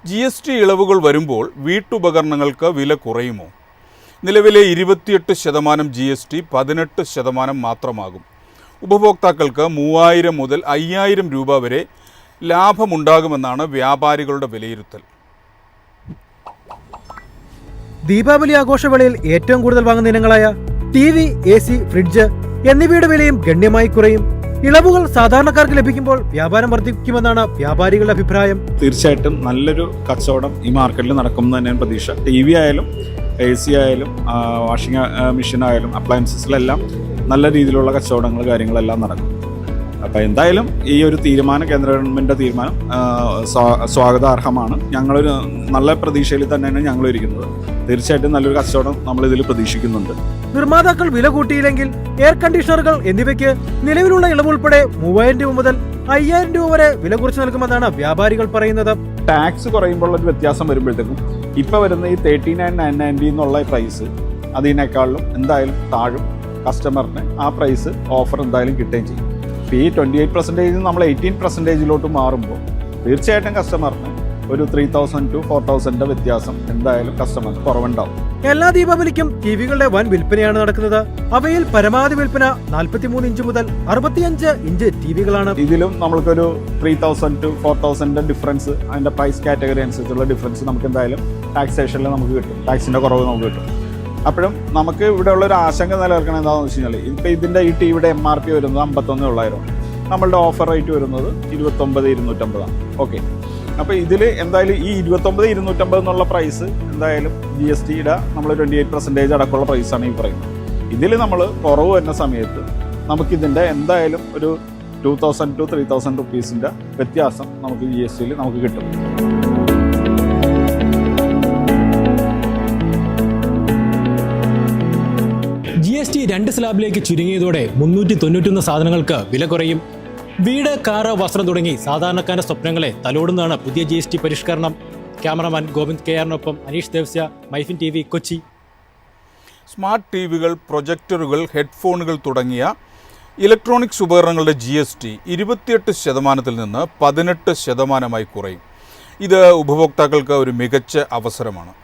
GST ഇളവുകൾ വരുമ്പോൾ വീട്ടുപകരണങ്ങൾക്ക് വില കുറയുമോ? നിലവിലെ 28% GST 18% മാത്രമാകും. ഉപഭോക്താക്കൾക്ക് 3000 മുതൽ 5000 രൂപ വരെ ലാഭമുണ്ടാകുമെന്നാണ് വ്യാപാരികളുടെ വിലയിരുത്തൽ. ദീപാവലി ആഘോഷവേളയിൽ ഏറ്റവും കൂടുതൽ വാങ്ങുന്ന ഇനങ്ങളായ TV, AC, ഫ്രിഡ്ജ് എന്നിവയുടെ വിലയും ഗണ്യമായി കുറയും. ഇളവുകൾ സാധാരണക്കാർക്ക് ലഭിക്കുമ്പോൾ വ്യാപാരം വർദ്ധിക്കുമെന്നാണ് വ്യാപാരികളുടെ അഭിപ്രായം. തീർച്ചയായിട്ടും നല്ലൊരു കച്ചവടം ഈ മാർക്കറ്റിൽ നടക്കുമെന്ന് തന്നെയാണ് പ്രതീക്ഷ. TV ആയാലും AC ആയാലും വാഷിംഗ് മെഷീൻ ആയാലും അപ്ലയൻസസിലെല്ലാം നല്ല രീതിയിലുള്ള കച്ചവടങ്ങൾ കാര്യങ്ങളെല്ലാം നടക്കും. അപ്പോൾ എന്തായാലും ഈ ഒരു തീരുമാനം, കേന്ദ്ര ഗവൺമെൻറ്റിൻ്റെ തീരുമാനം സ്വാഗതാർഹമാണ്. ഞങ്ങളൊരു നല്ല പ്രതീക്ഷയിൽ തന്നെയാണ് ഞങ്ങൾ ഇരിക്കുന്നത്. തീർച്ചയായിട്ടും നല്ലൊരു കച്ചവടം നമ്മളിതിൽ പ്രതീക്ഷിക്കുന്നുണ്ട്. നിർമ്മാതാക്കൾ വില കൂട്ടിയില്ലെങ്കിൽ എയർ കണ്ടീഷണറുകൾ എന്നിവയ്ക്ക് നിലവിലുള്ള ഇളവ് ഉൾപ്പെടെ 3000 രൂപ മുതൽ 5000 രൂപ വരെ വില കുറച്ച് നൽകുമെന്നാണ് വ്യാപാരികൾ പറയുന്നത്. ടാക്സ് കുറയുമ്പോൾ ഒരു വ്യത്യാസം വരുമ്പോഴത്തേക്കും ഇപ്പോൾ വരുന്ന ഈ 39,990 എന്നുള്ള പ്രൈസ് അതിനേക്കാളും എന്തായാലും താഴും. കസ്റ്റമറിന് ആ പ്രൈസ് ഓഫർ എന്തായാലും കിട്ടുകയും ചെയ്യും. ഇപ്പോൾ ഈ 28% നമ്മൾ 18% മാറുമ്പോൾ തീർച്ചയായിട്ടും കസ്റ്റമറിന് ഒരു 3000 to 4000 വ്യത്യാസം എന്തായാലും കസ്റ്റമർക്ക് കുറവുണ്ടാവും. എല്ലാ ദീപാവലിക്കും ടിവികളുടെ വൻ വിൽപ്പനയാണ് നടക്കുന്നത്. അവയിൽ പരമാവധി വിൽപ്പന 43 ഇഞ്ച് മുതൽ 65 ഇഞ്ച് ടിവികളാണ്. ഇതിലും നമ്മൾക്കൊരു 3000 to 4000 ഡിഫറൻസ്, അതിന്റെ പ്രൈസ് കാറ്റഗറി അനുസരിച്ചുള്ള ഡിഫറൻസ് നമുക്ക് എന്തായാലും ടാക്സേഷനിൽ നമുക്ക് കിട്ടും. ടാക്സിന്റെ കുറവ് നമുക്ക് കിട്ടും. അപ്പോഴും നമുക്ക് ഇവിടെ ഉള്ള ഒരു ആശങ്ക നിലനിൽക്കണം. എന്താണെന്ന് വെച്ച് കഴിഞ്ഞാൽ ഇപ്പോൾ ഇതിന്റെ ഈ ടിവിയുടെ MRP വരുന്നത് 51,900, നമ്മളുടെ ഓഫർ റേറ്റ് വരുന്നത് 29,250. ഓക്കെ, അപ്പോൾ ഇതിൽ എന്തായാലും ഈ 29,250 എന്നുള്ള പ്രൈസ് എന്തായാലും GSTയുടെ നമ്മൾ 28% അടക്കമുള്ള പ്രൈസാണ് ഈ പറയുന്നത്. ഇതിൽ നമ്മൾ കുറവ് വരുന്ന സമയത്ത് നമുക്കിതിൻ്റെ എന്തായാലും ഒരു 2000 to 3000 റുപ്പീസിൻ്റെ വ്യത്യാസം നമുക്ക് GSTയിൽ നമുക്ക് കിട്ടും. GST 2 സ്ലാബിലേക്ക് ചുരുങ്ങിയതോടെ 391 സാധനങ്ങൾക്ക് വില കുറയും. വീട്, കാറ്, വസ്ത്രം തുടങ്ങി സാധാരണക്കാരുടെ സ്വപ്നങ്ങളെ തലോടുന്നതാണ് പുതിയ GST പരിഷ്കരണം. ക്യാമറമാൻ ഗോവിന്ദ് KR-നൊപ്പം അനീഷ് ദേവസ്യ, മൈഫിൻ TV, കൊച്ചി. സ്മാർട്ട് ടിവികൾ, പ്രൊജക്ടറുകൾ, ഹെഡ്ഫോണുകൾ തുടങ്ങിയ ഇലക്ട്രോണിക്സ് ഉപകരണങ്ങളുടെ GST 28% നിന്ന് 18% കുറയും. ഇത് ഉപഭോക്താക്കൾക്ക് ഒരു മികച്ച അവസരമാണ്.